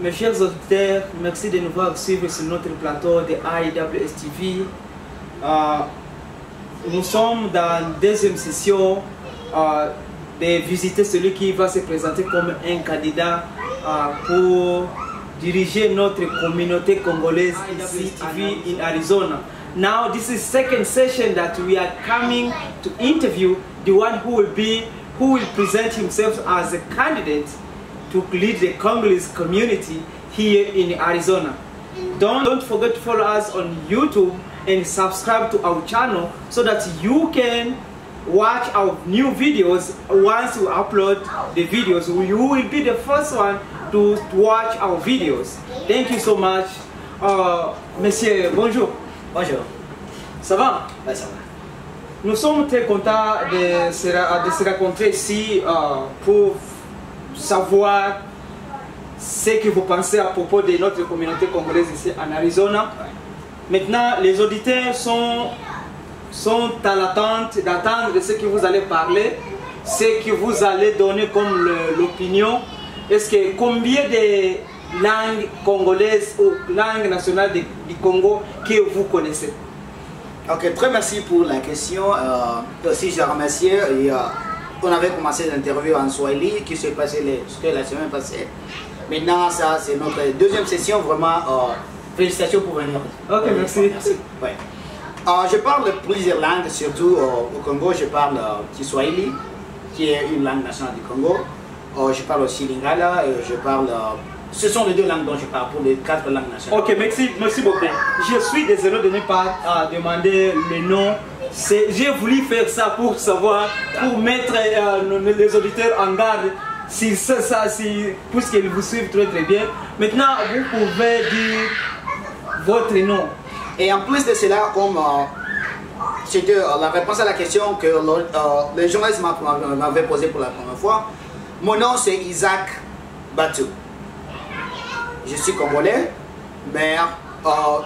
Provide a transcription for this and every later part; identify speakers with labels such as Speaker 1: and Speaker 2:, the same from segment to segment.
Speaker 1: Mes chers auditeurs, merci de nous voir suivre sur notre plateau de IWS TV. Nous sommes dans la deuxième session de visiter celui qui va se présenter comme un candidat pour diriger notre communauté congolaise IWS TV in Arizona. Now this is second session that we are coming to interview the one who will present himself as a candidate to lead the Congolese community here in Arizona. Don't forget to follow us on YouTube and subscribe to our channel so that you can watch our new videos. Once we upload the videos, you will be the first one to watch our videos. Thank you so much. Monsieur, bonjour.
Speaker 2: Bonjour.
Speaker 1: Ça va?
Speaker 2: Ouais, ça va.
Speaker 1: Nous sommes très contents de se rencontrer ici pour savoir ce que vous pensez à propos de notre communauté congolaise ici en Arizona. Ouais. Maintenant, les auditeurs sont à l'attente d'attendre de ce que vous allez parler, ce que vous allez donner comme l'opinion. Est-ce que combien de langues congolaises ou langues nationales du Congo que vous connaissez?
Speaker 2: Ok, très merci pour la question. Aussi, je remercie. On avait commencé l'interview en Swahili qui s'est passé la semaine passée. Maintenant, ça c'est notre deuxième session. Vraiment, félicitations pour venir.
Speaker 1: Ok, merci.
Speaker 2: Merci. Ouais. Je parle plusieurs langues, surtout au Congo. Je parle Kiswahili, qui est une langue nationale du Congo. Je parle aussi Lingala. Je parle. Ce sont les deux langues dont je parle pour les 4 langues nationales.
Speaker 1: Ok, merci beaucoup. Je suis désolé de ne pas demander le nom. J'ai voulu faire ça pour savoir, pour mettre les auditeurs en garde, puisqu'ils vous suivent très bien. Maintenant, vous pouvez dire votre nom.
Speaker 2: Et en plus de cela, comme c'était la réponse à la question que les journalistes m'avaient posée pour la première fois, mon nom c'est Isaac Batou. Je suis congolais, mais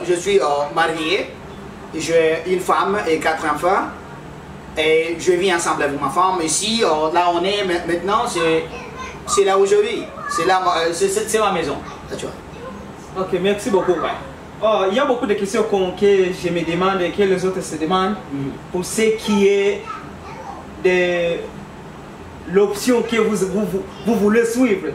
Speaker 2: je suis marié. J'ai une femme et 4 enfants. Et je vis ensemble avec ma femme. Ici, là on est maintenant, c'est là où je vis. C'est ma maison. Là, tu vois.
Speaker 1: Ok, merci beaucoup. Ouais. Il y a beaucoup de questions que je me demande et que les autres se demandent pour ce qui est de l'option que vous voulez suivre.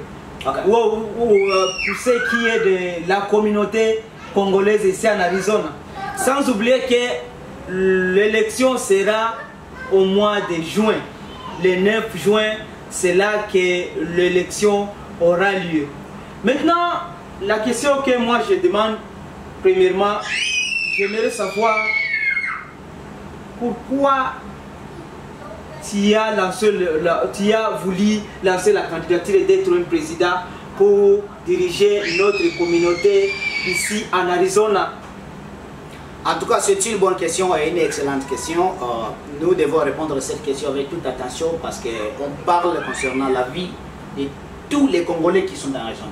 Speaker 1: Okay. Pour ce qui est de la communauté congolaise ici en Arizona. Sans oublier que l'élection sera au mois de juin. Le 9 juin, c'est là que l'élection aura lieu. Maintenant, la question que moi je demande, premièrement, j'aimerais savoir pourquoi tu as voulu lancer la candidature d'être un président pour diriger notre communauté ici en Arizona.
Speaker 2: En tout cas, c'est une bonne question et une excellente question. Nous devons répondre à cette question avec toute attention parce qu'on parle concernant la vie de tous les Congolais qui sont dans Arizona.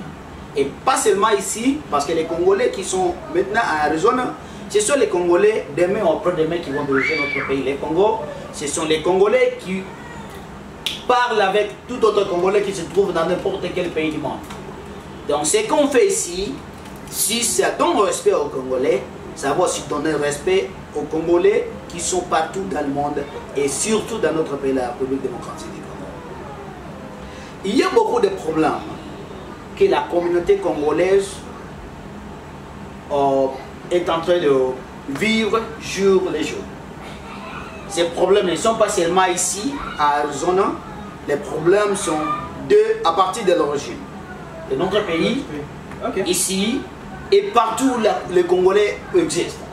Speaker 2: Et pas seulement ici, parce que les Congolais qui sont maintenant à Arizona, ce sont les Congolais demain ou après-demain qui vont diriger notre pays. Les Congos, ce sont les Congolais qui parlent avec tout autre Congolais qui se trouve dans n'importe quel pays du monde. Donc ce qu'on fait ici, si ça donne respect aux Congolais, ça va aussi donner respect aux Congolais qui sont partout dans le monde et surtout dans notre pays, la République démocratique du Congo. Il y a beaucoup de problèmes que la communauté congolaise est en train de vivre jour le jour. Ces problèmes ne sont pas seulement ici, à Arizona, les problèmes sont à partir de l'origine de notre pays, ici et partout où les Congolais existent.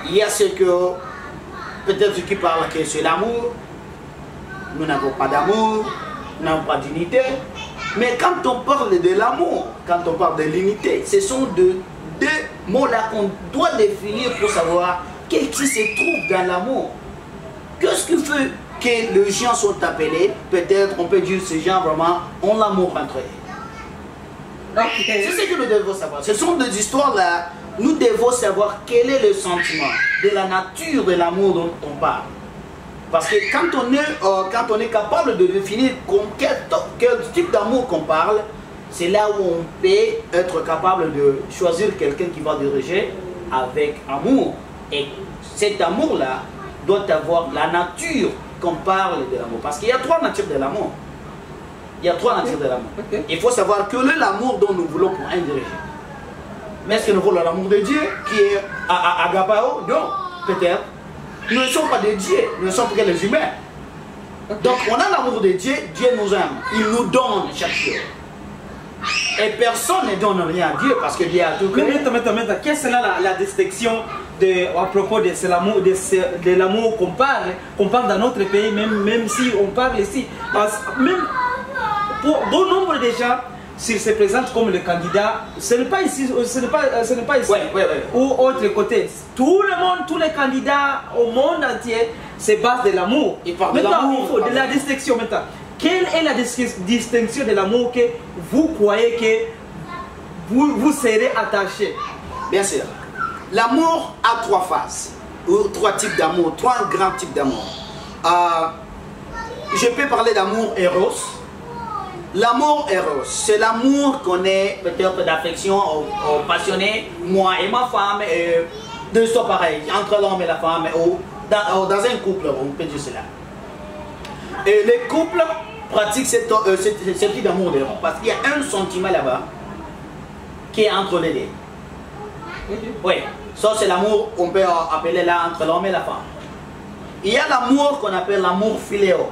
Speaker 2: Il y a ce que, peut-être qui parlent que c'est l'amour, nous n'avons pas d'amour, nous n'avons pas d'unité, mais quand on parle de l'amour, quand on parle de l'unité, ce sont deux mots-là qu'on doit définir pour savoir qu'est-ce qui se trouve dans l'amour. Qu'est-ce qui fait que les gens sont appelés, peut-être on peut dire ces gens vraiment ont l'amour entre eux. Okay. C'est ce que nous devons savoir. Ce sont des histoires là, nous devons savoir quel est le sentiment de la nature de l'amour dont on parle. Parce que quand on est capable de définir quel type d'amour qu'on parle, c'est là où on peut être capable de choisir quelqu'un qui va diriger avec amour. Et cet amour-là doit avoir la nature qu'on parle de l'amour. Parce qu'il y a 3 natures de l'amour. Il y a 3 natures de l'amour. Il faut savoir quel est l'amour dont nous voulons pour un dirigeant. Mais est-ce que nous voulons l'amour de Dieu qui est agapao? Non, peut-être. Nous ne sommes pas des dieux, nous ne sommes que les humains. Donc on a l'amour de Dieu, Dieu nous aime. Il nous donne chaque chose. Et personne ne donne rien à Dieu parce que Dieu a tout créé.
Speaker 1: Mais qu'est-ce que c'est là la distinction à propos de l'amour qu'on parle dans notre pays, même si on parle ici. Même pour bon nombre de gens, s'il se présente comme le candidat, ce n'est pas ici, ou autre côté. Tout le monde, tous les candidats au monde entier se basent de l'amour. Maintenant, il faut de la distinction maintenant. Quelle est la distinction de l'amour que vous croyez que vous serez attaché?
Speaker 2: Bien sûr. L'amour a 3 phases, ou 3 types d'amour, 3 grands types d'amour. Je peux parler d'amour Eros. L'amour Eros, c'est l'amour qu'on est peut-être d'affection passionné, moi et ma femme, deux histoires pareilles, entre l'homme et la femme, ou dans un couple, on peut dire cela. Et les couples pratiquent ce type d'amour d'Eros, parce qu'il y a un sentiment là-bas qui est entre les deux. Oui, ça c'est l'amour, on peut appeler là entre l'homme et la femme. Il y a l'amour qu'on appelle l'amour philéo.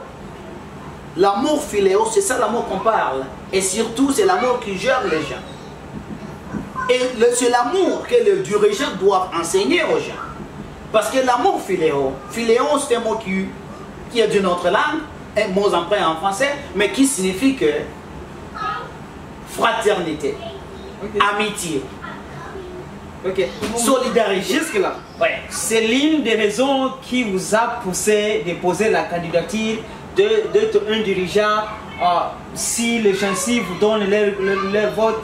Speaker 2: L'amour philéo, c'est ça l'amour qu'on parle. Et surtout, c'est l'amour qui gère les gens. Et c'est l'amour que le dirigeant doit enseigner aux gens. Parce que l'amour philéo, c'est un mot qui est d'une autre langue, un mot emprunt en français, mais qui signifie que fraternité, amitié, solidarité.
Speaker 1: Jusque-là, c'est l'une des raisons qui vous a poussé de poser la candidature d'être un dirigeant. Si les gens ici vous donnent leur vote,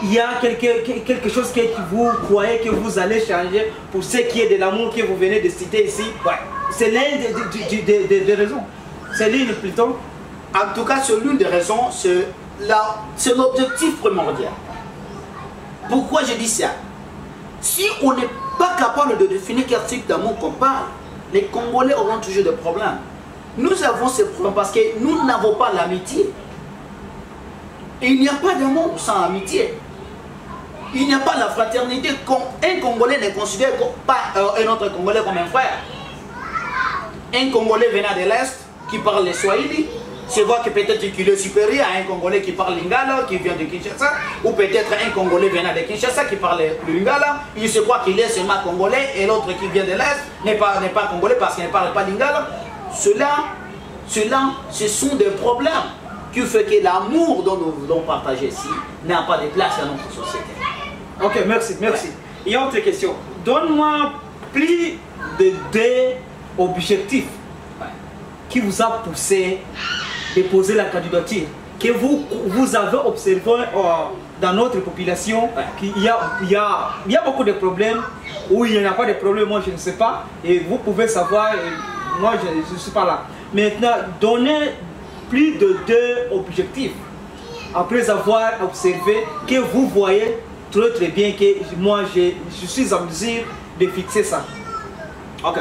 Speaker 1: il y a quelque chose que vous croyez que vous allez changer pour ce qui est de l'amour que vous venez de citer ici. C'est l'une des raisons. C'est l'une plutôt.
Speaker 2: En tout cas, c'est l'une des raisons, c'est l'objectif primordial. Pourquoi je dis ça? Si on n'est pas capable de définir quel type d'amour qu'on parle, les Congolais auront toujours des problèmes. Nous avons ces problèmes parce que nous n'avons pas l'amitié. Il n'y a pas d'amour sans amitié. Il n'y a pas la fraternité. Un Congolais ne considère pas un autre Congolais comme un frère. Un Congolais venant de l'Est qui parle le Swahili se voit que peut-être qu'il est supérieur à un Congolais qui parle Lingala, qui vient de Kinshasa, ou peut-être un Congolais venant de Kinshasa qui parle le Lingala, il se croit qu'il est seulement Congolais et l'autre qui vient de l'Est n'est pas Congolais parce qu'il ne parle pas Lingala. Ce sont des problèmes qui font que l'amour dont nous voulons partager ici n'a pas de place dans notre société.
Speaker 1: Ok, merci. Il y a autre question. Donne-moi plus de 2 objectifs qui vous a poussé de poser la candidature, que vous avez observé dans notre population, qu'il y a beaucoup de problèmes, ou il n'y en a pas de problèmes, moi je ne sais pas, et vous pouvez savoir, moi je ne suis pas là. Maintenant, donnez plus de 2 objectifs, après avoir observé, que vous voyez très bien que moi je suis en mesure de fixer ça.
Speaker 2: Ok.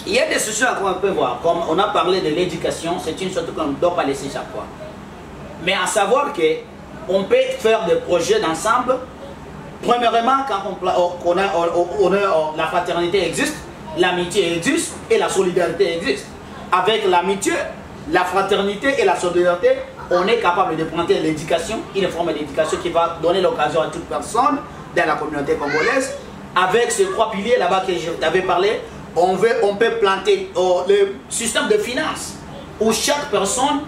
Speaker 2: Il y a des solutions qu'on peut voir, comme on a parlé de l'éducation, c'est une chose qu'on ne doit pas laisser chaque fois. Mais à savoir qu'on peut faire des projets d'ensemble. Premièrement, quand la fraternité existe, l'amitié existe et la solidarité existe. Avec l'amitié, la fraternité et la solidarité, on est capable de prendre l'éducation, une forme d'éducation qui va donner l'occasion à toute personne dans la communauté congolaise. Avec ces 3 piliers là-bas que je t'avais parlé, on peut planter le système de finances où chaque personne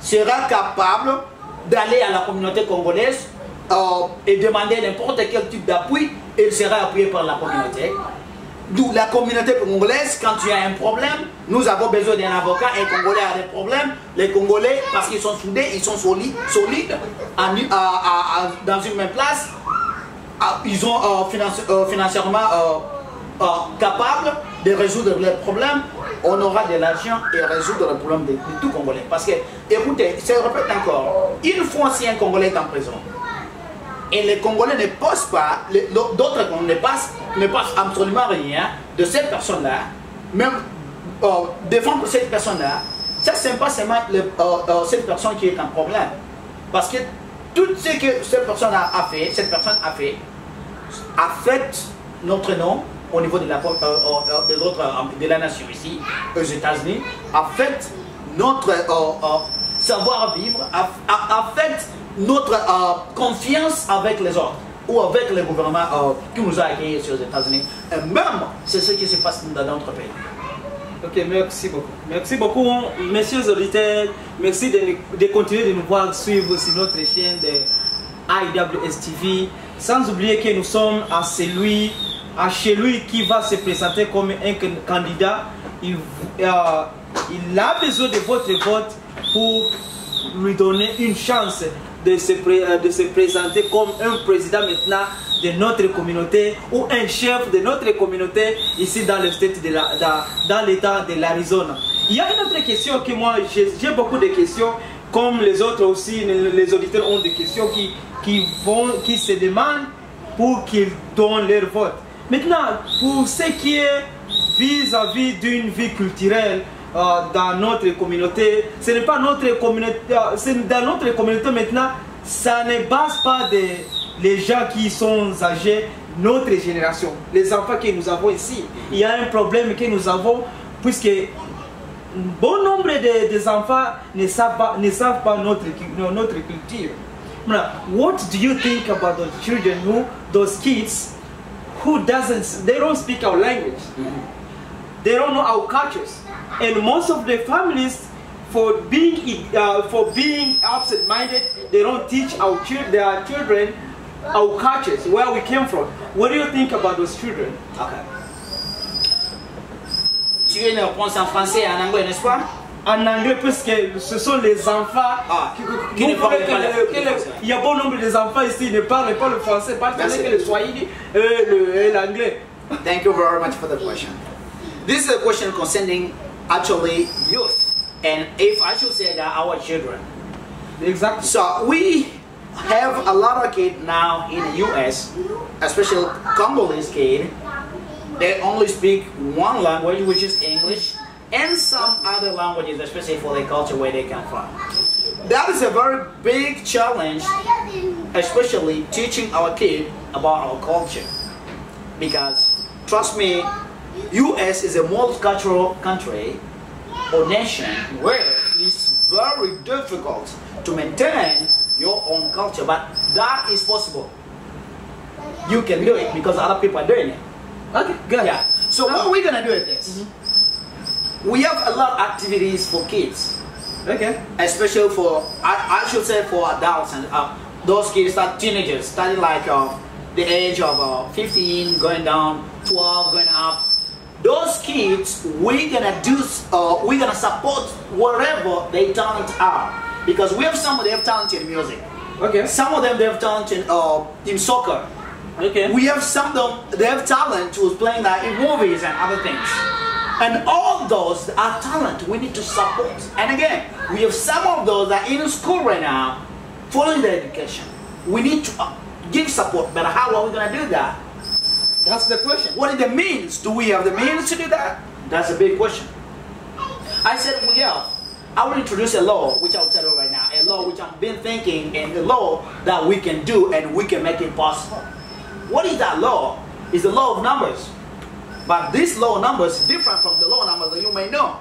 Speaker 2: sera capable d'aller à la communauté congolaise et demander n'importe quel type d'appui et il sera appuyé par la communauté. D'où la communauté congolaise, quand tu as un problème, nous avons besoin d'un avocat, un Congolais a des problèmes, les Congolais, parce qu'ils sont soudés, ils sont solides dans une même place, ils sont financièrement capables de résoudre leurs problèmes, on aura de l'argent et résoudre le problème de tout Congolais. Parce que, écoutez, je répète encore, une fois si un Congolais est en prison, et les Congolais ne posent pas, d'autres Congolais ne passent absolument rien de cette personne-là, même défendre cette personne-là, ça c'est pas seulement cette personne qui est un problème. Parce que tout ce que cette personne a fait, affecte notre nom au niveau de la nation ici, aux États-Unis, affecte notre savoir-vivre, affecte notre confiance avec les autres ou avec le gouvernement qui nous a accueillis aux États-Unis. Et même, c'est ce qui se passe dans notre pays.
Speaker 1: Ok, merci beaucoup. Merci beaucoup, messieurs auditeurs. Merci de continuer de nous voir suivre sur notre chaîne de IWS TV. Sans oublier que nous sommes à chez lui qui va se présenter comme un candidat. Il a besoin de votre vote pour lui donner une chance de se présenter comme un président maintenant de notre communauté ou un chef de notre communauté ici dans le dans l'état de l'Arizona. Il y a une autre question que moi j'ai beaucoup de questions, comme les autres aussi, les auditeurs ont des questions qui se demandent pour qu'ils donnent leur vote. Maintenant, pour ce qui est vis-à-vis d'une vie culturelle dans notre communauté, ce n'est pas notre communauté, dans notre communauté maintenant, ça ne base pas les gens qui sont âgés, notre génération, les enfants que nous avons ici. Il y a un problème que nous avons, puisque bon nombre des enfants ne savent pas notre culture. Now, what do you think about those children, those kids who they don't speak our language, they don't know our cultures, and most of the families, for being absent-minded, they don't teach their children our cultures, where we came from. What do you think about those children?
Speaker 2: Okay. Tu veux une réponse en français et en anglais, n'est-ce pas?
Speaker 1: En anglais, puisque ce sont les enfants
Speaker 2: qui ne parlent pas le
Speaker 1: français. Il y a bon nombre d'enfants ici qui ne parlent pas le français, parce que le swahili et l'anglais.
Speaker 2: Thank you very much for the question. This is a question concerning actually youth, and if I should say that our children.
Speaker 1: Exactly.
Speaker 2: So we have a lot of kids now in the US, especially Congolese kids. They only speak one language, which is English, and some other languages, especially for the culture where they come from. That is a very big challenge, especially teaching our kids about our culture. Because, trust me, US is a multicultural country or nation where it's very difficult to maintain your own culture, but that is possible. You can do it because other people are doing it.
Speaker 1: Okay, good.
Speaker 2: Yeah. So what we're gonna do is this. We have a lot of activities for kids.
Speaker 1: Okay.
Speaker 2: Especially for, I should say for adults and those kids that teenagers, starting like the age of 15, going down, 12, going up. Those kids, we're gonna support wherever their talents are. Because we have some of them have talent in music.
Speaker 1: Okay.
Speaker 2: Some of them they have talent in soccer.
Speaker 1: Okay.
Speaker 2: We have some of them, they have talent who's playing that in movies and other things. And all those are talent we need to support. And again, we have some of those that are in school right now, following their education. We need to give support, but how are we going to do that?
Speaker 1: That's the question.
Speaker 2: What are the means? Do we have the means to do that? That's a big question. I said we have. I will introduce a law, which I'll tell you right now. A law which I've been thinking, and a law that we can do and we can make it possible. What is that law? It's the law of numbers. But this law of numbers is different from the law of numbers that you may know.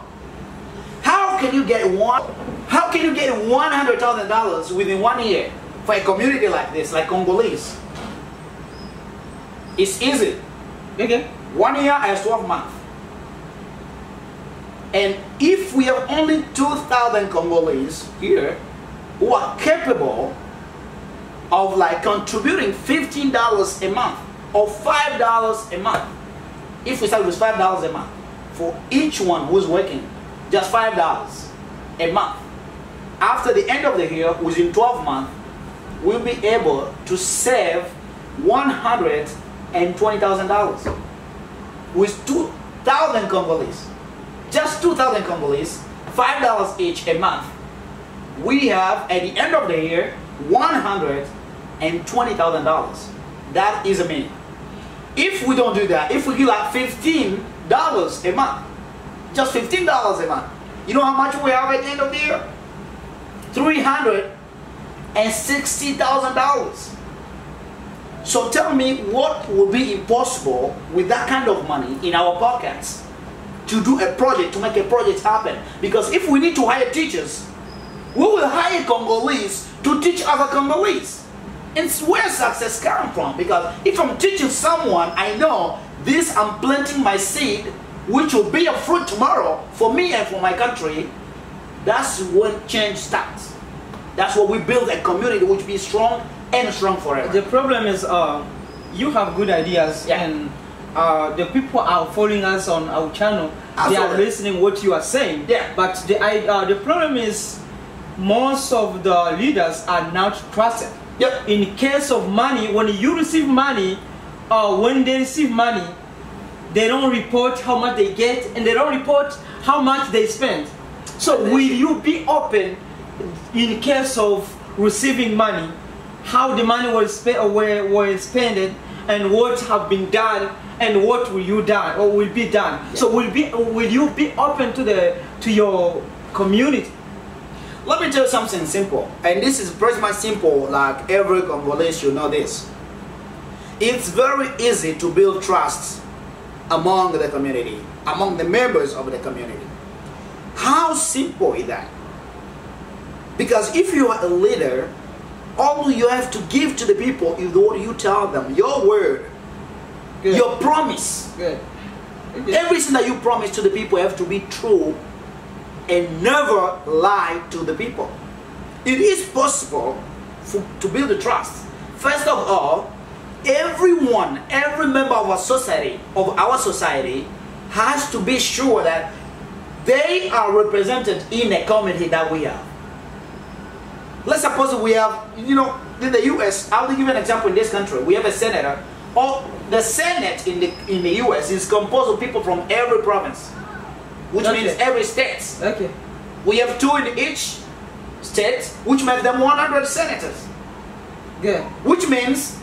Speaker 2: How can you get $100,000 within 1 year for a community like this, like Congolese? It's easy.
Speaker 1: Okay.
Speaker 2: 1 year has 12 months. And if we have only 2,000 Congolese here who are capable of like contributing $15 a month or $5 a month, if we start with $5 a month for each one who's working, just $5 a month. After the end of the year, within 12 months, we'll be able to save $120,000 with 2,000 Congolese, just 2,000 Congolese, $5 each a month, we have at the end of the year $120,000. That is a million. If we don't do that, if we give like $15 a month, just $15 a month, you know how much we have at the end of the year? $360,000. So tell me what would be impossible with that kind of money in our pockets to do a project, to make a project happen. Because if we need to hire teachers, we will hire Congolese to teach other Congolese. It's where success comes from. Because if I'm teaching someone, I know this, I'm planting my seed, which will be a fruit tomorrow for me and for my country. That's when change starts. That's what we build a community which be strong and strong forever.
Speaker 1: The problem is you have good ideas,
Speaker 2: yeah,
Speaker 1: and the people are following us on our channel.
Speaker 2: Absolutely.
Speaker 1: They are listening what you are saying.
Speaker 2: Yeah.
Speaker 1: But the problem is most of the leaders are not trusted.
Speaker 2: Yep.
Speaker 1: In case of money, when you receive money, when they receive money, they don't report how much they get, and they don't report how much they spend. So will you be open in case of receiving money, how the money was spent and what have been done and what will you done or will be done? Yeah. So will you be open to your community?
Speaker 2: Let me tell you something simple, and this is pretty much simple, like every Congolese should know this. It's very easy to build trust among the community, among the members of the community. How simple is that? Because if you are a leader, all you have to give to the people is what you tell them, your word, good, your promise.
Speaker 1: Good. Good.
Speaker 2: Everything that you promise to the people have to be true and never lie to the people. It is possible to build a trust. First of all, everyone, every member of our society, has to be sure that they are represented in a community that we have. Let's suppose we have, in the US, I'll give you an example in this country. We have a senator. The Senate in the US is composed of people from every province, which means every state.
Speaker 1: Okay.
Speaker 2: We have 2 in each state, which makes them 100 senators.
Speaker 1: Good.
Speaker 2: Which means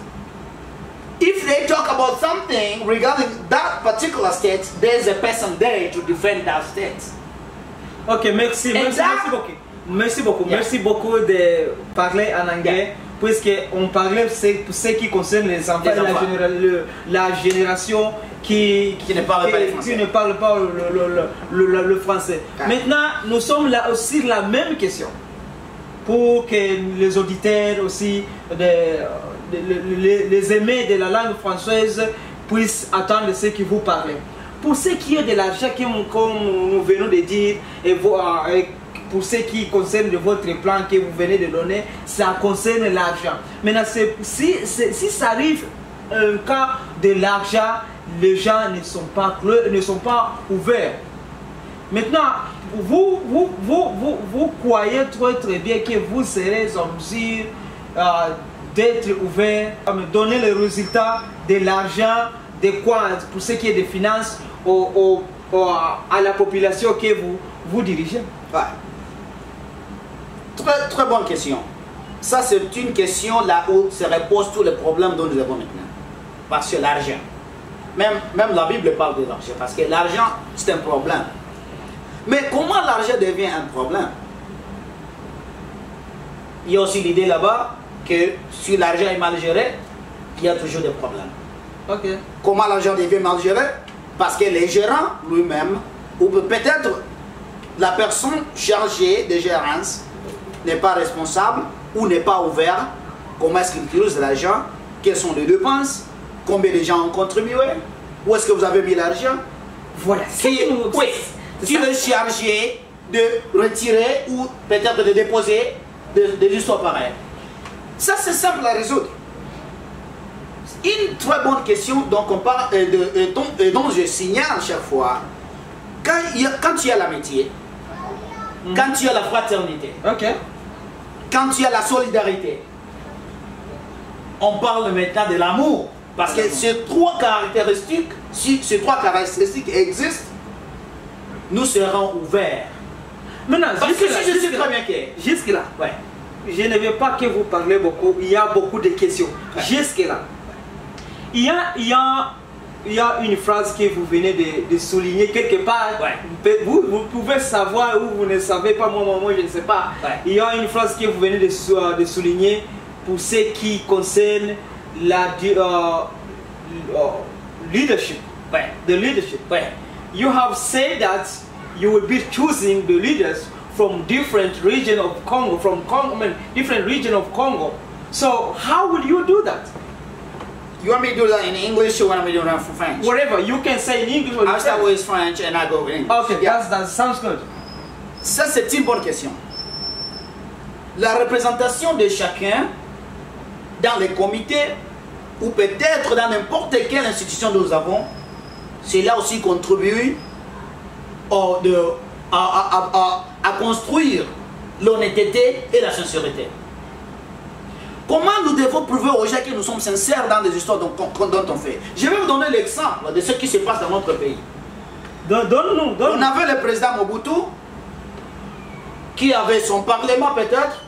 Speaker 2: if they talk about something regarding that particular state, there's a person there to defend that state.
Speaker 1: Ok, merci beaucoup. Merci beaucoup. Yeah. Merci beaucoup de parler en anglais, yeah, puisqu'on parlait pour ce qui concerne les enfants, la génération qui ne parle pas le français. Ah. Maintenant, nous sommes là aussi la même question pour que les auditeurs aussi, les aimés de la langue française puissent attendre ce que vous parlez. Pour ce qui est de l'argent, comme nous venons de dire, et pour ce qui concerne de votre plan que vous venez de donner, ça concerne l'argent. Maintenant, si ça arrive un cas de l'argent, les gens ne sont pas ouverts. Maintenant, vous croyez très bien que vous serez en mesure d'être ouvert à me donner les résultats de l'argent, de quoi, pour ce qui est des finances, à la population que vous dirigez?
Speaker 2: Ouais. Très bonne question. Ça, c'est une question là où se reposent tous les problèmes dont nous avons maintenant. Parce que l'argent, même la Bible parle de l'argent, parce que l'argent, c'est un problème. Mais comment l'argent devient un problème? Il y a aussi l'idée là-bas que si l'argent est mal géré, il y a toujours des problèmes.
Speaker 1: Okay.
Speaker 2: Comment l'argent devient mal géré? Parce que les gérants lui-même, ou peut-être la personne chargée de gérance n'est pas responsable ou n'est pas ouvert. Comment est-ce qu'il utilise l'argent? Quelles sont les dépenses? Combien de gens ont contribué? Où est-ce que vous avez mis l'argent?
Speaker 1: Voilà.
Speaker 2: Qui est chargé de retirer ou peut-être de déposer des histoires pareilles? Ça, c'est simple à résoudre. Une très bonne question dont je signale chaque fois, quand il y a l'amitié, quand il y a la fraternité,
Speaker 1: okay,
Speaker 2: quand il y a la solidarité, on parle maintenant de l'amour. Parce que ces trois caractéristiques, si ces trois caractéristiques existent, nous serons ouverts.
Speaker 1: Maintenant,
Speaker 2: parce que si je sais très bien que...
Speaker 1: Jusque-là, ouais. Je ne veux pas que vous parlez beaucoup, il y a beaucoup de questions. Ouais. Jusque-là, il y a une phrase que vous venez de souligner quelque part. Ouais. Vous pouvez savoir ou vous ne savez pas, moi je ne sais pas. Ouais. Il y a une phrase que vous venez de souligner pour ce qui concerne la leadership. Ouais. The leadership. Ouais. You have said that you will be choosing the leaders from different regions of Congo, different regions of Congo. So how will you do that?
Speaker 2: You want me to do that in English or want me to do that in French?
Speaker 1: Whatever, you can say in English or
Speaker 2: I'll start with French and I go in English.
Speaker 1: Okay, yeah. That sounds good.
Speaker 2: Ça, c'est une bonne question. La représentation de chacun dans les comités ou peut-être dans n'importe quelle institution que nous avons, cela aussi contribue à construire l'honnêteté et la sincérité. Comment nous devons prouver aux gens que nous sommes sincères dans des histoires dont on fait? Je vais vous donner l'exemple de ce qui se passe dans notre pays.
Speaker 1: Donne-nous.
Speaker 2: On avait le président Mobutu qui avait son parlement peut-être,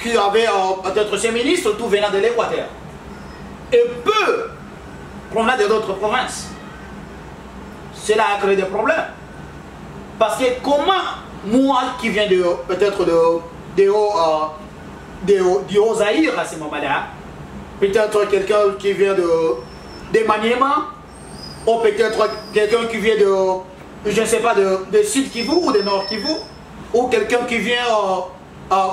Speaker 2: qui avait peut-être ses ministres, tout venant de l'Équateur. Et peu provenant de d'autres provinces. Cela a créé des problèmes. Parce que comment moi qui viens peut-être du Haut-Zaïre à ce moment-là, peut-être quelqu'un qui vient de Maniema, ou peut-être quelqu'un qui vient je ne sais pas, de Sud Kivu ou de Nord Kivu, ou quelqu'un qui vient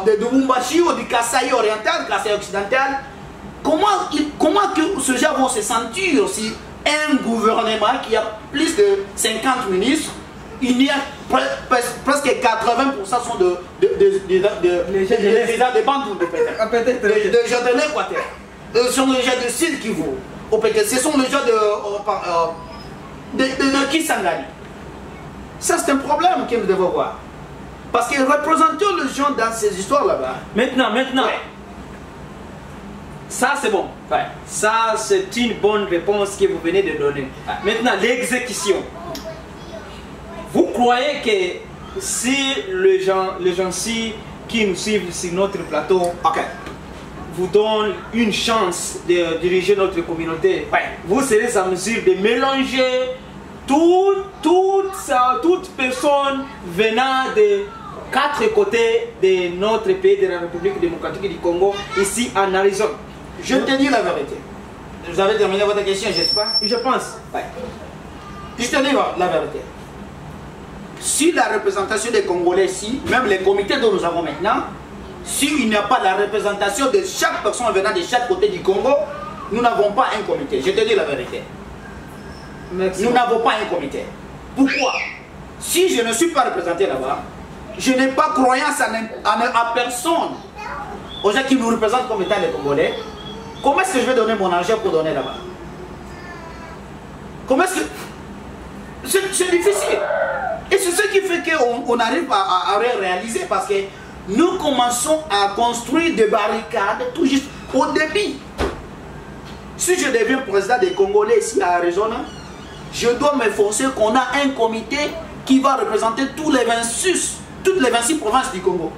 Speaker 2: de Lubumbashi ou du Kasaï oriental, Kasaï occidental, comment que ces gens vont se sentir si un gouvernement qui a plus de 50 ministres, il y a presque 80% sont des gens de Bandou, peut-être, des gens de l'Équateur, ce sont les gens de Sud Kivu, ou peut-être ce sont les gens de Kisangani. Ça c'est un problème que nous devons voir. Parce que représentons les gens dans ces histoires là-bas.
Speaker 1: Maintenant. Ouais. Ça c'est bon. Ouais. Ça c'est une bonne réponse que vous venez de donner. Ouais. Maintenant, l'exécution. Vous croyez que si les gens qui nous suivent sur notre plateau vous donnent une chance de diriger notre communauté, vous serez en mesure de mélanger toute personne venant de 4 côtés de notre pays, de la République démocratique du Congo, ici en Arizona?
Speaker 2: Je te dis la vérité. Vous avez terminé votre question, j'espère?
Speaker 1: Je pense.
Speaker 2: Ouais. Je te dis la vérité. Si la représentation des Congolais ici, même les comités dont nous avons maintenant, s'il n'y a pas la représentation de chaque personne venant de chaque côté du Congo, nous n'avons pas un comité. Je te dis la vérité.
Speaker 1: Merci.
Speaker 2: Nous n'avons pas un comité. Pourquoi? Si je ne suis pas représenté là-bas, je n'ai pas croyance à personne, aux gens qui nous représentent comme étant les Congolais. Comment est-ce que je vais donner mon argent pour donner là-bas? Comment est-ce que... C'est difficile. Et c'est ce qui fait qu'on arrive à réaliser, parce que nous commençons à construire des barricades tout juste au début. Si je deviens président des Congolais ici à Arizona, je dois m'efforcer qu'on a un comité qui va représenter toutes les 26 provinces du Congo.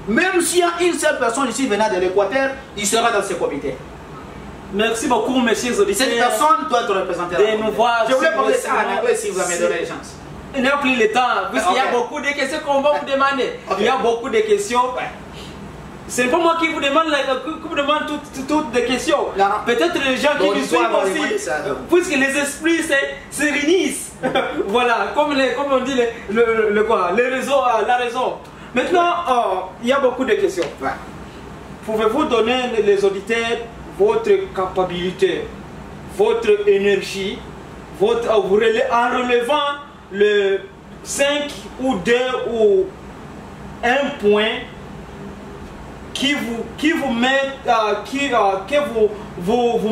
Speaker 2: Même s'il y a une seule personne ici venant de l'Équateur, il sera dans ce comité.
Speaker 1: Merci beaucoup, messieurs auditeurs.
Speaker 2: Cette personne doit être représentée. Je voulais parler ça en anglais si vous avez donné les chances.
Speaker 1: Il n'y a plus le temps, puisqu'il y a beaucoup de questions qu'on va vous demander. Il y a beaucoup de questions. Ce n'est pas moi qui vous demande, toutes les questions. Peut-être les gens qui nous suivent aussi, puisque les esprits se réunissent. Voilà, comme on dit, les réseaux, la raison. Maintenant, il y a beaucoup de questions. Pouvez-vous donner les auditeurs votre capacité, votre énergie, en relevant le 5 ou 2 ou 1 point qui vous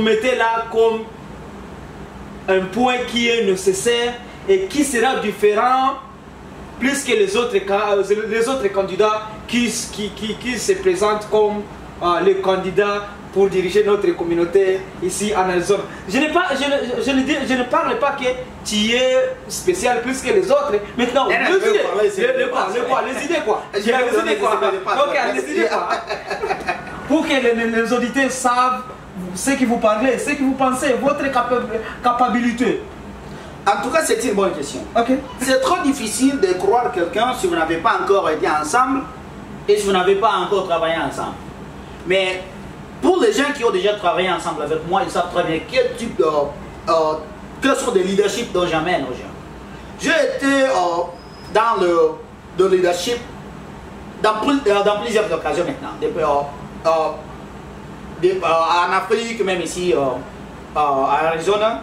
Speaker 1: mettez là comme un point qui est nécessaire et qui sera différent plus que les autres candidats qui se présentent comme les candidats pour diriger notre communauté ici en Arizona. Je ne parle pas que tu es spécial plus que les autres. Maintenant, les idées quoi. Les idées quoi. Pour que les auditeurs savent ce que vous parlez, ce que vous pensez, votre capacité.
Speaker 2: En tout cas, c'est une bonne question.
Speaker 1: Okay.
Speaker 2: C'est trop difficile de croire quelqu'un si vous n'avez pas encore été ensemble et si vous n'avez pas encore travaillé ensemble. Mais pour les gens qui ont déjà travaillé ensemble avec moi, ils savent très bien quel type quels sont des leaderships dont j'amène aux gens. J'ai été dans le leadership dans plusieurs occasions maintenant. Depuis, en Afrique, même ici à Arizona.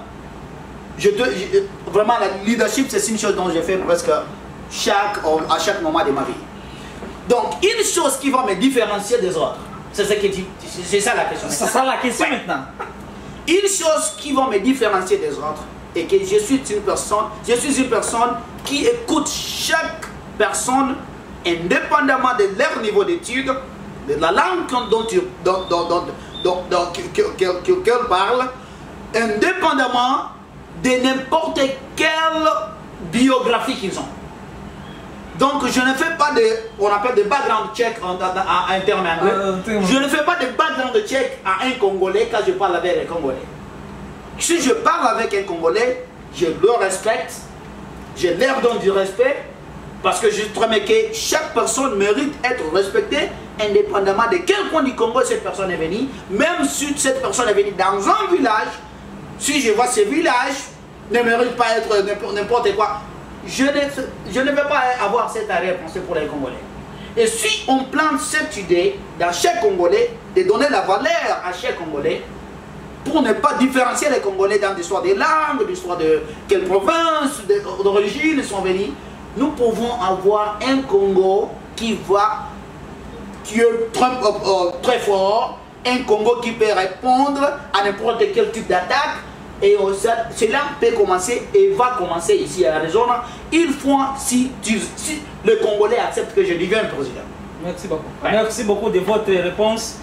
Speaker 2: Vraiment, le leadership, c'est une chose dont j'ai fait presque à chaque moment de ma vie. Donc, une chose qui va me différencier des autres, c'est ça la question.
Speaker 1: C'est ça la question maintenant.
Speaker 2: Une chose qui va me différencier des autres est que je suis une personne qui écoute chaque personne indépendamment de leur niveau d'études, de la langue qu'elle parle, indépendamment de n'importe quelle biographie qu'ils ont. Donc je ne fais pas on appelle des background check en termes anglais. Je ne fais pas de background check à un Congolais quand je parle avec un Congolais. Si je parle avec un Congolais, je le respecte, je leur donne du respect, parce que je trouve que chaque personne mérite d'être respectée, indépendamment de quel coin du Congo cette personne est venue. Même si cette personne est venue dans un village, si je vois ce village ne mérite pas être n'importe quoi, je ne vais pas avoir cette arrière-pensée pour les Congolais. Et si on plante cette idée dans chaque Congolais, de donner la valeur à chaque Congolais, pour ne pas différencier les Congolais dans l'histoire des langues, l'histoire de quelle province, d'origine ils sont venus, nous pouvons avoir un Congo qui est très fort, un Congo qui peut répondre à n'importe quel type d'attaque. Et cela peut commencer et va commencer ici à Arizona. Il faut si le Congolais accepte que je devienne président.
Speaker 1: Merci beaucoup. Ouais. Merci beaucoup de votre réponse.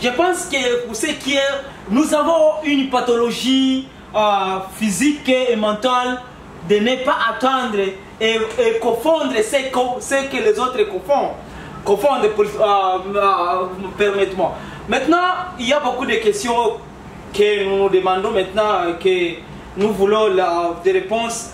Speaker 1: Je pense que pour ce qui est, nous avons une pathologie physique et mentale de ne pas attendre et confondre ce que les autres confondent. Permettez-moi. Maintenant, il y a beaucoup de questions que nous nous demandons maintenant, que nous voulons des réponses.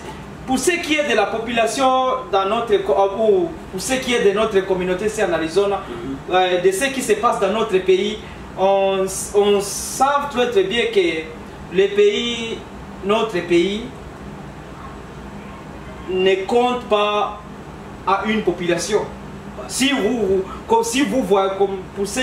Speaker 1: Pour ce qui est de la population dans notre, pour ce qui est de notre communauté ici en Arizona, de ce qui se passe dans notre pays, on sait très bien que notre pays ne compte pas à une population. Si vous voyez, pour ce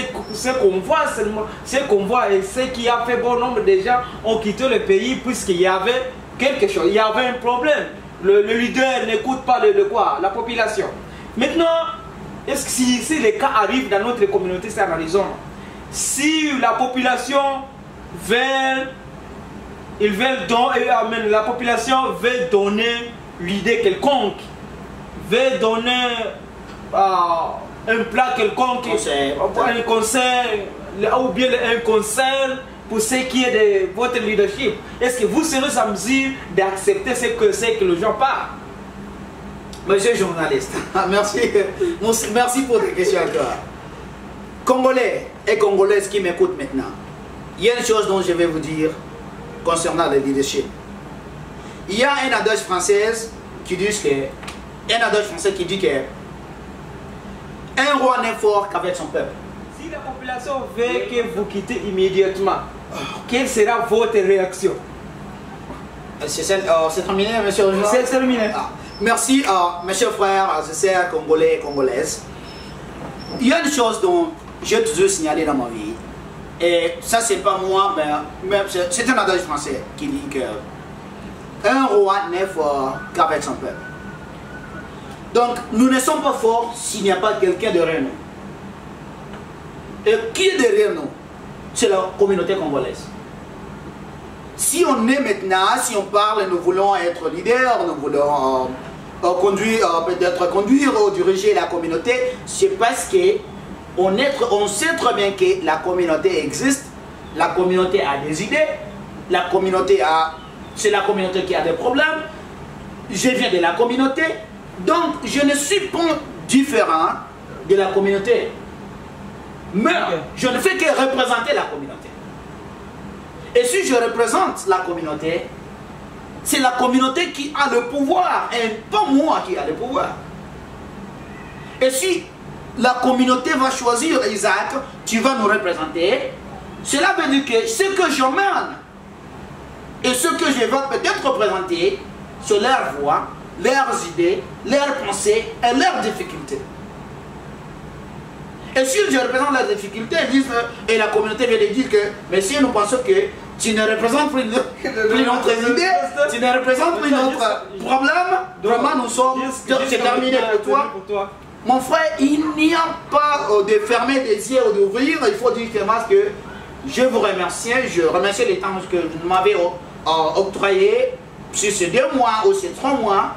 Speaker 1: qu'on voit seulement, ce qu'on voit et ce qui a fait bon nombre de gens ont quitté le pays puisqu'il y avait quelque chose, il y avait un problème. Le leader n'écoute pas la population. Maintenant, est-ce que si les cas arrivent dans notre communauté, c'est en Arizona, si la population la population veut donner l'idée quelconque, veut donner un plat quelconque, un conseil, ou bien un conseil pour ce qui est de votre leadership, est-ce que vous serez en mesure d'accepter ce que les gens parlent?
Speaker 2: Monsieur le journaliste, merci pour tes questions encore. Congolais et Congolaises qui m'écoutent maintenant, il y a une chose dont je vais vous dire concernant le leadership. Il y a un adage français qui dit que un roi n'est fort qu'avec son peuple.
Speaker 1: Si la population veut que vous quittez immédiatement, quelle sera votre réaction?
Speaker 2: C'est terminé, monsieur le journaliste?
Speaker 1: C'est terminé.
Speaker 2: Merci, mes chers frères, sœurs congolais et congolaises. Il y a une chose dont j'ai toujours signalé dans ma vie, et ça c'est pas moi, mais c'est un adage français qui dit que un roi n'est fort qu'avec son peuple. Donc nous ne sommes pas forts s'il n'y a pas quelqu'un derrière nous. Et qui est derrière nous? C'est la communauté congolaise. Si on est maintenant, si on parle, nous voulons être leaders, nous voulons peut-être conduire ou diriger la communauté, c'est parce que on sait très bien que la communauté existe La communauté a des idées. La communauté a... C'est la communauté qui a des problèmes. Je viens de la communauté. Donc, je ne suis pas différent de la communauté. Mais je ne fais que représenter la communauté. Et si je représente la communauté, c'est la communauté qui a le pouvoir et pas moi qui a le pouvoir. Et si la communauté va choisir Isaac, tu vas nous représenter, cela veut dire que ce que j'emmène et ce que je vais peut-être représenter, c'est leur voix, leurs idées, leurs pensées et leurs difficultés. Et si je représente leurs difficultés, et la communauté vient de dire que, mais si nous pensons que tu ne représentes plus notre idée, tu ne représentes plus notre problème, vraiment nous sommes, c'est terminé pour toi. Mon frère, il n'y a pas de fermer les yeux ou d'ouvrir, il faut dire que je vous remercie, je remercie les temps que vous m'avez octroyé sur ces 2 mois ou ces 3 mois.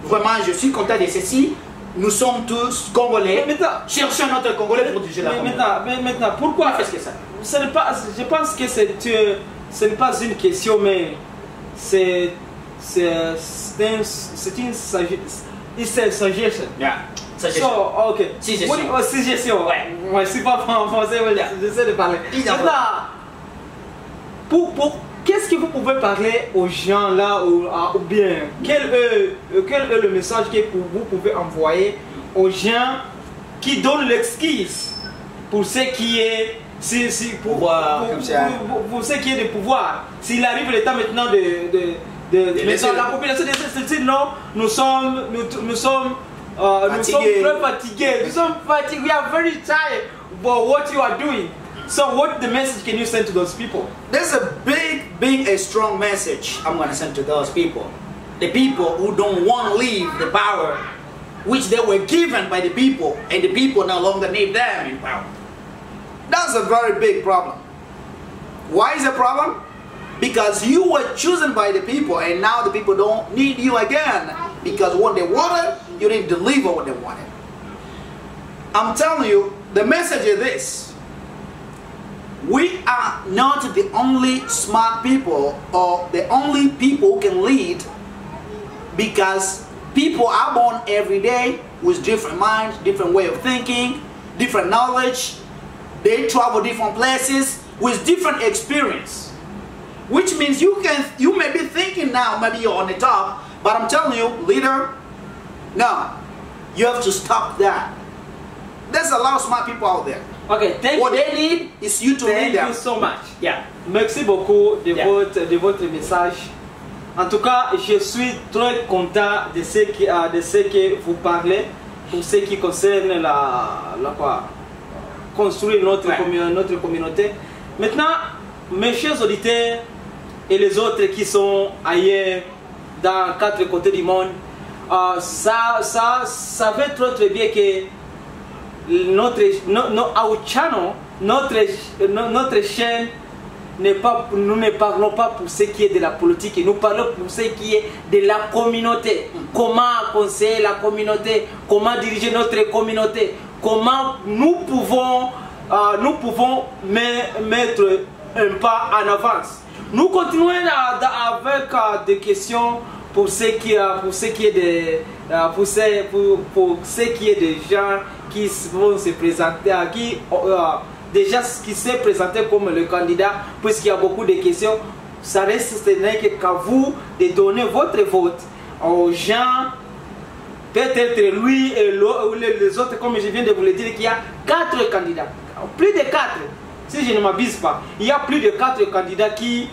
Speaker 2: Vraiment, je suis content de ceci. Nous sommes tous Congolais. Cherchons notre Congolais pour diriger la Congo.
Speaker 1: Maintenant, pourquoi
Speaker 2: est-ce que ça?
Speaker 1: Je pense que ce n'est pas une question, mais c'est une suggestion.
Speaker 2: Yeah.
Speaker 1: So, ok. Suggestion. Ouais, c'est pas en français, j'essaie de parler. Maintenant, qu'est-ce que vous pouvez parler aux gens là, ou bien, quel est le message que vous pouvez envoyer aux gens qui donnent l'excuse pour ce qui est pour ce qui est de pouvoir? S'il arrive le temps maintenant la population de ce non, nous sommes très fatigués. Nous sommes fatigués. We are very tired about what you are doing. So what the message can you send to those people?
Speaker 2: There's a big, strong message I'm going to send to those people. The people who don't want to leave the power which they were given by the people, and the people no longer need them in power. That's a very big problem. Why is it a problem? Because you were chosen by the people, and now the people don't need you again. Because what they wanted, you didn't deliver what they wanted. I'm telling you, the message is this. We are not the only smart people or the only people who can lead, because people are born every day with different minds, different way of thinking, different knowledge. They travel different places with different experience. Which means you may be thinking now, maybe you're on the top, but I'm telling you, leader, no, you have to stop that. There's a lot of smart people out there.
Speaker 1: Okay, thank
Speaker 2: what
Speaker 1: you.
Speaker 2: they need is you to lead them.
Speaker 1: Thank you so much.
Speaker 2: Yeah.
Speaker 1: Merci beaucoup de votre message. En tout cas, je suis très content de ce que vous parlez pour ce qui concerne construire notre communauté. Maintenant, mes chers auditeurs et les autres qui sont ailleurs dans 4 côtés du monde, ça veut très bien que notre chaîne, nous ne parlons pas pour ce qui est de la politique, nous parlons pour ce qui est de la communauté. Comment conseiller la communauté, comment diriger notre communauté, comment nous pouvons mettre un pas en avance. Nous continuons avec des questions pour ce qui est des gens qui vont se présenter, déjà qui s'est présenté comme le candidat, puisqu'il y a beaucoup de questions. Ça reste qu'à vous de donner votre vote aux gens. Peut-être lui et les autres, comme je viens de vous le dire, qu'il y a 4 candidats, plus de 4, si je ne m'abuse pas. Il y a plus de 4 candidats qui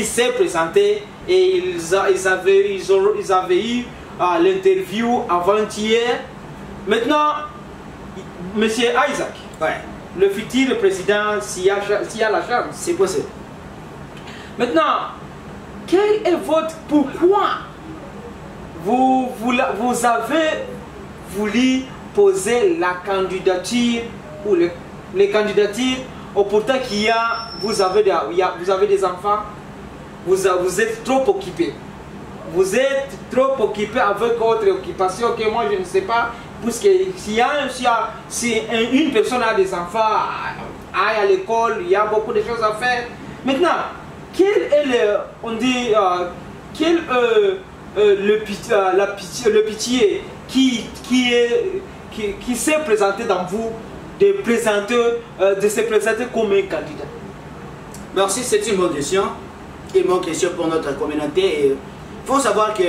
Speaker 1: s'est présenté, et ils avaient eu l'interview avant-hier. Maintenant, Monsieur Isaac, le futur président, s'il y a la chance,
Speaker 2: c'est possible.
Speaker 1: Maintenant, quel est votre pourquoi vous avez voulu poser la candidature ou les candidatures, au pourtant vous avez des enfants, vous êtes trop occupé. Vous êtes trop occupé avec votre occupation que moi je ne sais pas, puisque si une personne a des enfants, aille à l'école, il y a beaucoup de choses à faire. Maintenant, quel est le pitié qui s'est présenté dans vous de se présenter comme un candidat?
Speaker 2: Merci, c'est une bonne question. Une bonne question pour notre communauté. Il faut savoir que,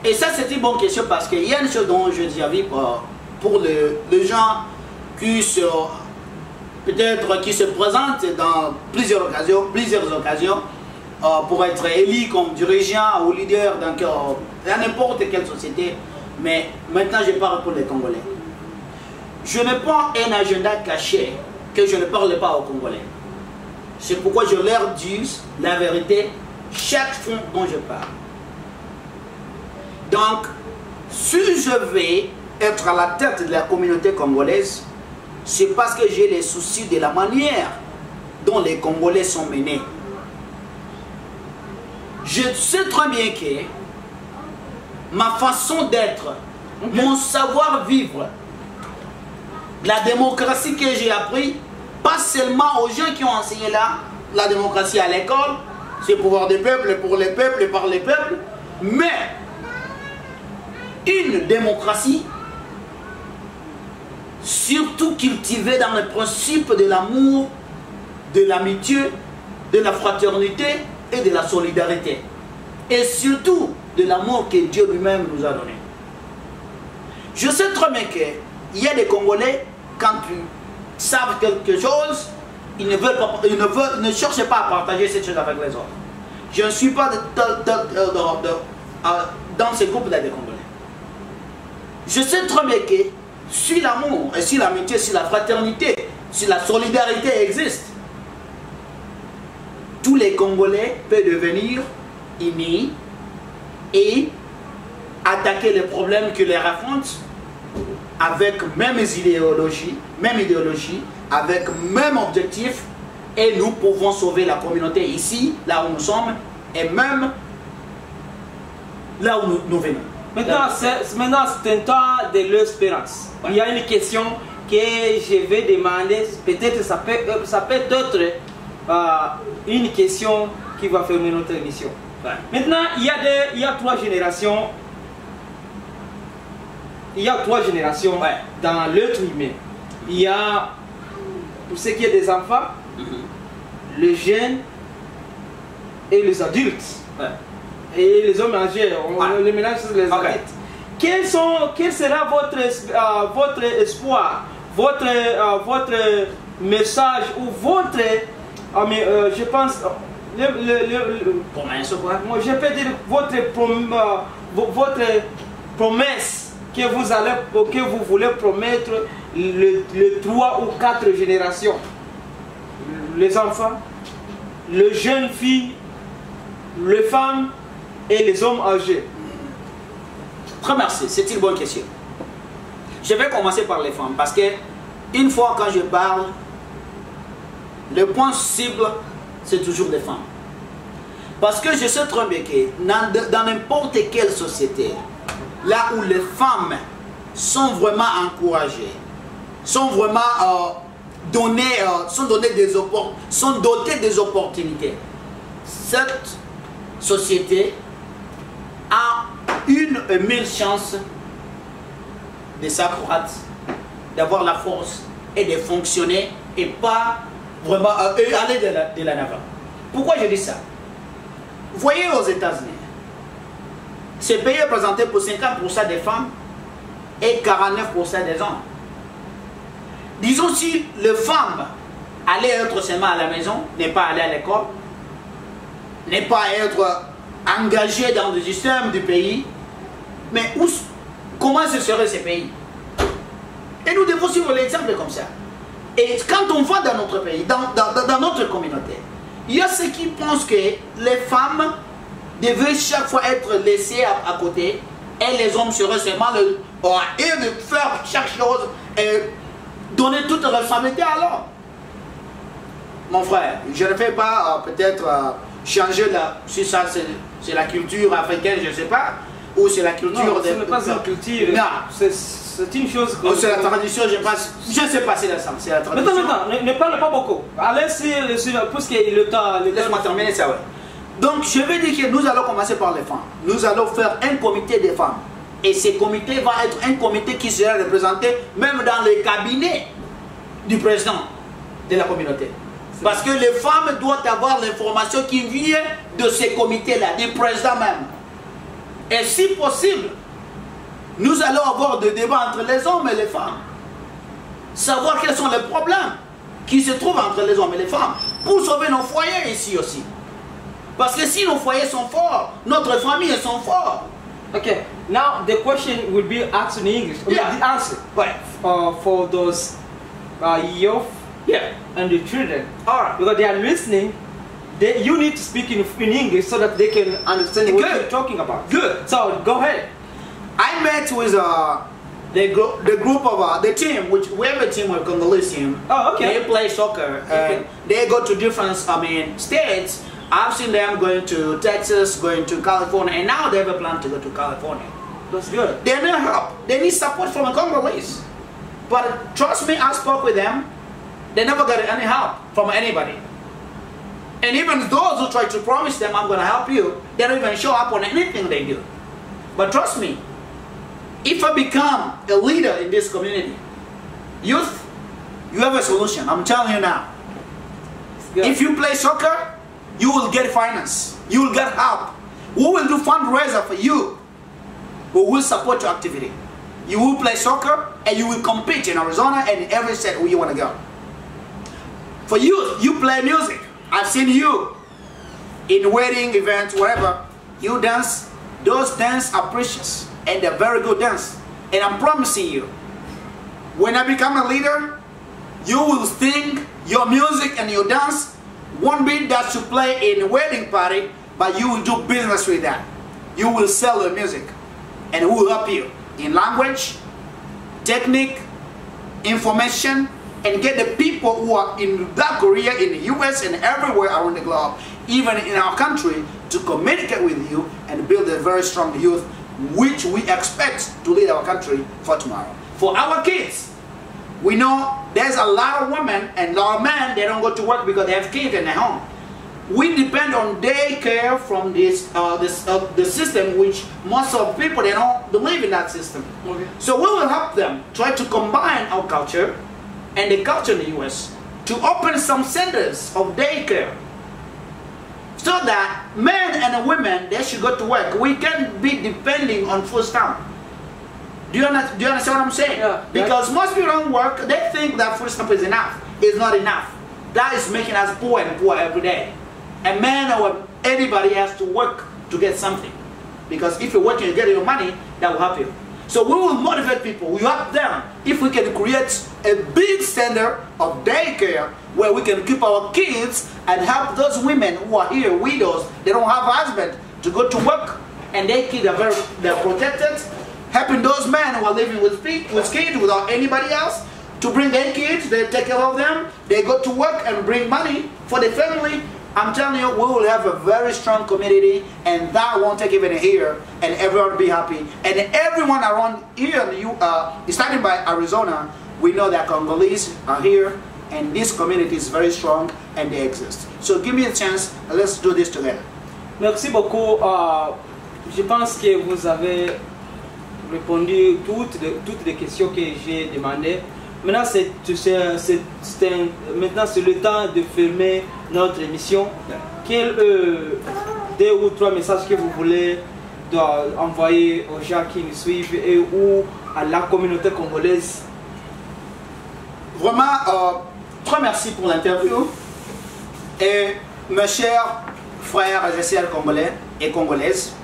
Speaker 2: et ça c'est une bonne question parce qu'il y a une chose dont je dis avis pour les gens qui se présentent dans plusieurs occasions pour être élus comme dirigeant ou leader dans n'importe quelle société. Mais maintenant je parle pour les Congolais. Je n'ai pas un agenda caché que je ne parle pas aux Congolais. C'est pourquoi je leur dis la vérité chaque fois dont je parle. Donc, si je vais être à la tête de la communauté congolaise, c'est parce que j'ai les soucis de la manière dont les Congolais sont menés. Je sais très bien que ma façon d'être, mon savoir-vivre, la démocratie que j'ai appris, pas seulement aux gens qui ont enseigné la démocratie à l'école, c'est le pouvoir des peuples, pour les peuples et par les peuples, mais une démocratie surtout cultivée dans le principe de l'amour, de l'amitié, de la fraternité et de la solidarité. Et surtout de l'amour que Dieu lui-même nous a donné. Je sais très bien qu'il y a des Congolais, quand ils savent quelque chose, ils ne cherchent pas à partager cette chose avec les autres. Je ne suis pas dans ce groupe-là des Congolais. Je sais très bien que si l'amour, et si l'amitié, si la fraternité, si la solidarité existe, tous les Congolais peuvent devenir unis et attaquer les problèmes que les affrontent avec même idéologie, avec même objectif, et nous pouvons sauver la communauté ici, là où nous sommes, et même là où nous venons.
Speaker 1: Maintenant, c'est un temps de l'espérance. Ouais. Il y a une question que je vais demander, peut-être ça peut être une question qui va fermer notre émission. Ouais. Maintenant, il y a trois générations. Il y a trois générations ouais. Dans l'être humain. Il y a, pour ce qui est des enfants, les jeunes et les adultes. Ouais. Et les hommes âgés, on les mélange sur les adultes. Quel sera votre espoir, votre message ou votre, je pense, je peux dire votre promesse que vous voulez promettre les 3 ou 4 générations. Les enfants, les jeunes filles, les femmes et les hommes âgés.
Speaker 2: Très merci, c'est une bonne question. Je vais commencer par les femmes parce que une fois quand je parle, le point cible, c'est toujours les femmes. Parce que je sais très bien que dans n'importe quelle société, là où les femmes sont vraiment encouragées, sont vraiment sont dotées des opportunités, cette société a 1000 chances de s'accroître, d'avoir la force et de fonctionner et pas vraiment aller de l'avant. Pourquoi je dis ça? Vous voyez aux États-Unis, ce pays est présenté pour 50% des femmes et 49% des hommes. Disons si les femmes allaient être seulement à la maison, n'est pas aller à l'école, n'est pas être engagées dans le système du pays, mais comment ce serait ce pays? Et nous devons suivre l'exemple comme ça. Et quand on va dans notre pays, dans notre communauté, il y a ceux qui pensent que les femmes devaient chaque fois être laissées à côté et les hommes seraient seulement et de faire chaque chose et donner toute responsabilité à l'homme. Mon frère, je ne fais pas peut-être changer si ça c'est la culture africaine, je ne sais pas, ou c'est la culture
Speaker 1: non, ce n'est pas une culture.
Speaker 2: Non.
Speaker 1: c'est une chose que...
Speaker 2: Oh, c'est la tradition, je pense. Je sais pas si c'est la tradition.
Speaker 1: Maintenant, ne parle pas beaucoup. Allez sur puisque le temps...
Speaker 2: Laisse-moi terminer ça, ouais. Donc, je vais dire que nous allons commencer par les femmes. Nous allons faire un comité des femmes. Et ce comité va être un comité qui sera représenté même dans le cabinet du président de la communauté. Parce que les femmes doivent avoir l'information qui vient de ces comités-là, du président même. Et si possible, nous allons avoir des débats entre les hommes et les femmes. Savoir quels sont les problèmes qui se trouvent entre les hommes et les femmes. Pour sauver nos foyers ici aussi. Parce que si nos foyers sont forts, notre famille sont forts.
Speaker 1: Okay, now the question will be asked in English.
Speaker 2: Yeah.
Speaker 1: The answer.
Speaker 2: Ouais.
Speaker 1: For those youth and the children.
Speaker 2: Alright.
Speaker 1: Because they are listening, you need to speak in English so that they can understand what you're talking about.
Speaker 2: Good.
Speaker 1: So go ahead.
Speaker 2: I met with the group of the team, which we have a team with Congolese team.
Speaker 1: Oh, okay.
Speaker 2: They play soccer and they go to different, states. I've seen them going to Texas, going to California, and now they have a plan to go to California.
Speaker 1: That's good.
Speaker 2: They need help. They need support from the Congolese. But trust me, I spoke with them. They never got any help from anybody. And even those who try to promise them, I'm going to help you, they don't even show up on anything they do. But trust me, if I become a leader in this community, youth, you have a solution. I'm telling you now. If you play soccer, you will get finance. You will get help. We will do fundraiser for you. We will support your activity. You will play soccer and you will compete in Arizona and in every state where you want to go. For youth, you play music. I've seen you in wedding events, wherever. You dance. Those dances are precious and they're very good dance. And I'm promising you, when I become a leader, you will sing your music and your dance won't be that you play in a wedding party, but you will do business with that. You will sell your music and it will help you in language, technique, information, and get the people who are in Black Korea, in the US and everywhere around the globe, even in our country, to communicate with you and build a very strong youth which we expect to lead our country for tomorrow. For our kids, we know there's a lot of women and a lot of men, they don't go to work because they have kids in their home. We depend on daycare from the system, which most of people, they don't believe in that system.
Speaker 1: Okay.
Speaker 2: So we will help them try to combine our culture and the culture in the US to open some centers of daycare so that men and women, they should go to work. We can't be depending on food stamp. Do you understand what I'm saying?
Speaker 1: Yeah.
Speaker 2: Because most people don't work, they think that food stamp is enough. It's not enough. That is making us poor and poor every day. A man or anybody has to work to get something. Because if you're working and getting your money, that will help you. So we will motivate people, we help them. If we can create a big center of daycare where we can keep our kids and help those women who are here, widows, they don't have a husband, to go to work and their kids are they're protected. Helping those men who are living with kids without anybody else to bring their kids, they take care of them, they go to work and bring money for the family. I'm telling you, we will have a very strong community and that won't take even a year and everyone will be happy. And everyone around here, starting by Arizona, we know that Congolese are here and this community is very strong and they exist. So give me a chance, let's do this together.
Speaker 1: Merci beaucoup. Je pense que vous avez répondu toutes les questions que j'ai demandées. Maintenant, maintenant c'est le temps de fermer notre émission. Quels 2 ou 3 messages que vous voulez envoyer aux gens qui nous suivent et ou à la communauté congolaise?
Speaker 2: Vraiment, très merci pour l'interview. Et mes chers frères et sœurs congolais et congolaises,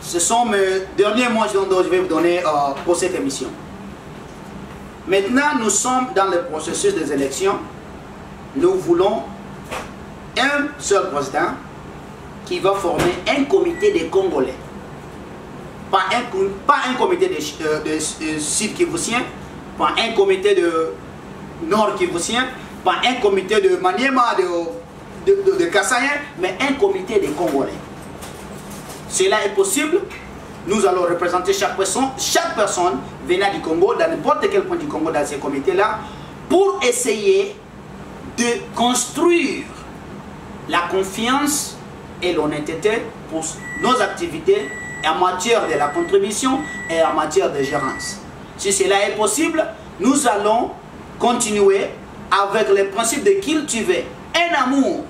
Speaker 2: ce sont mes derniers mots dont je vais vous donner pour cette émission. Maintenant, nous sommes dans le processus des élections. Nous voulons un seul président qui va former un comité des Congolais. Pas un comité de Sud Kivussien, pas un comité de Nord Kivussien, pas un comité de Maniema, de Kassayen, mais un comité des Congolais. Cela est possible nous allons représenter chaque personne venant du Congo, dans n'importe quel point du Congo dans ces comités-là, pour essayer de construire la confiance et l'honnêteté pour nos activités en matière de la contribution et en matière de gérance. Si cela est possible, nous allons continuer avec les principes de cultiver un amour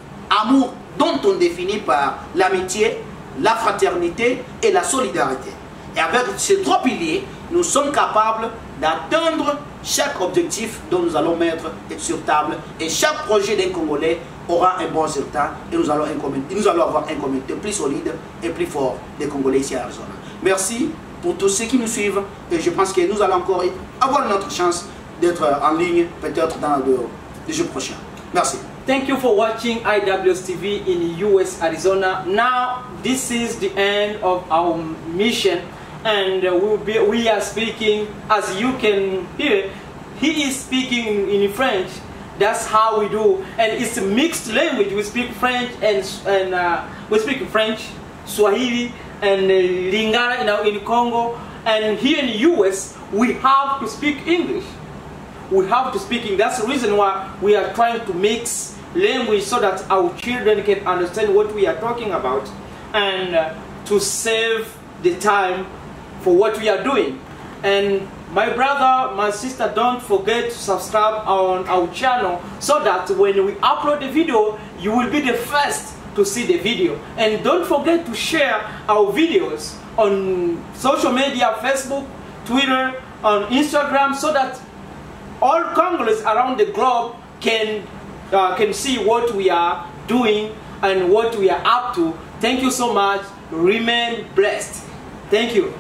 Speaker 2: dont on définit par l'amitié, la fraternité et la solidarité. Et avec ces trois piliers, nous sommes capables d'atteindre chaque objectif dont nous allons mettre sur table, et chaque projet d'un Congolais aura un bon résultat, et nous allons avoir un communauté plus solide et plus fort des Congolais ici à Arizona. Merci pour tous ceux qui nous suivent, et je pense que nous allons encore avoir notre chance d'être en ligne peut-être dans le jeu prochain. Merci.
Speaker 1: Thank you for watching IWS TV in US, Arizona. Now, this is the end of our mission, and we are speaking, as you can hear, he is speaking in French. That's how we do, and it's a mixed language. We speak French and we speak French, Swahili, and Lingala in Congo, and here in the US we have to speak English. We have to speak English. That's the reason why we are trying to mix language so that our children can understand what we are talking about, and to save the time for what we are doing. And my brother, my sister, don't forget to subscribe on our channel so that when we upload the video, you will be the first to see the video. And don't forget to share our videos on social media, Facebook, Twitter, on Instagram, so that all Congolese around the globe can see what we are doing and what we are up to. Thank you so much. Remain blessed. Thank you.